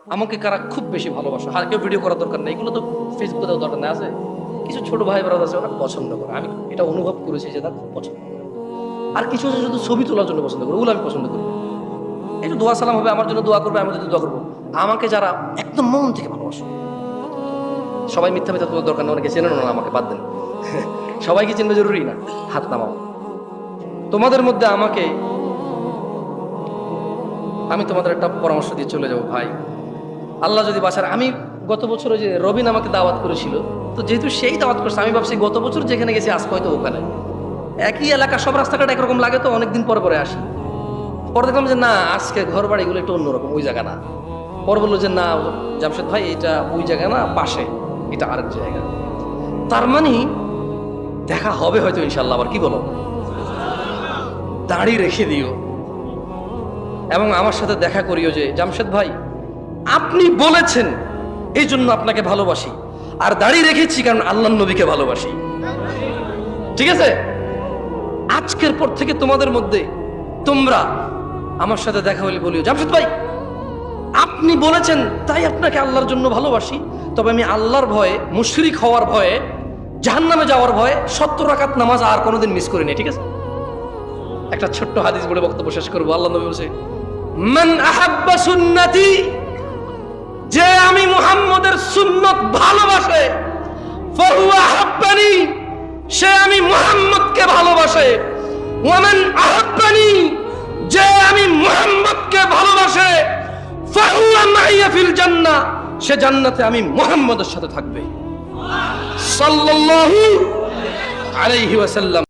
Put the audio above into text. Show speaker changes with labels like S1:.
S1: আমাকে কারা খুব বেশি ভালোবাসে, আর কেউ ভিডিও করার দরকার নেই, এগুলো তো ফেসবুকে দেওয়ার দরকার নেই। আছে কিছু ছোট ভাই ব্রাদার আছে, ওরা পছন্দ করে, আমি এটা অনুভব করেছি যে তার খুব পছন্দ করে। আর কিছু আছে শুধু ছবি তোলার জন্য পছন্দ করে, ওগুলো আমি পছন্দ করি না। একটু দোয়া সালাম হবে, আমার জন্য দোয়া করবে, আমি যদি দোয়া করবো। আমাকে যারা একদম মন থেকে ভালোবাসে, সবাই মিথ্যা মিথ্যা তোলার দরকার নেই, অনেকে চেনে না, আমাকে বাদ দেন। সবাইকে চিনবে জরুরি না, হাত নামাও। তোমাদের মধ্যে আমি তোমাদের একটা পরামর্শ দিয়ে চলে যাবো ভাই, আল্লাহ যদি বাঁচার। আমি গত বছর ওই যে রবিন আমাকে দাওয়াত করেছিল, তো যেহেতু সেই দাওয়াত করছে, আমি ভাবছি গত বছর যেখানে গেছি আজকে হয়তো ওখানে একই এলাকা, সব রাস্তাঘাট একরকম লাগে, তো অনেকদিন পরে পরে আসি। পরে দেখলাম যে না, আজকে ঘর বাড়িগুলো একটু অন্যরকম, ওই জায়গা না। পরে বললো যে না জামশেদ ভাই, এটা ওই জায়গা না, পাশে এটা আরেক জায়গা। তার মানে দেখা হবে হয়তো ইনশাল্লাহ। আবার কি বলো, দাড়ি রেখে দিও এবং আমার সাথে দেখা করিও যে জামশেদ ভাই, আপনি বলেছেন এই জন্য আপনাকে ভালোবাসি, আর দাড়ি রেখেছি কারণ আল্লাহর নবীকে ভালোবাসি। ঠিক আছে? আজকের পর থেকে তোমাদের মধ্যে তোমরা আমার সাথে দেখা হলে বলিও জামশেদ ভাই, আপনি বলেছেন তাই আপনাকে আল্লাহর জন্য ভালোবাসি, তবে আমি আল্লাহর ভয়ে, মুশরিক হওয়ার ভয়ে, জাহান্নামে যাওয়ার ভয়ে 70 রাকাত নামাজ আর কোনোদিন মিস করিনি। ঠিক আছে? একটা ছোট্ট হাদিস বলে বক্তব্য শেষ করবো। আল্লাহ নবী বলছে, মান আহাব্বা সুন্নতি, যে আমি মুহাম্মদের সুন্নত ভালোবাসে, ফাহুয়া আহাব্বানি, সে আমি মুহাম্মদকে ভালোবাসে। ওয়া মান আহাব্বানি, যে আমি মুহাম্মদকে ভালোবাসে, ফাহুয়া মাইয়া ফিল জান্নাহ, সে জান্নাতে আমি মুহাম্মদের সাথে থাকবে। সাল্লাল্লাহু আলাইহি ওয়াসাল্লাম।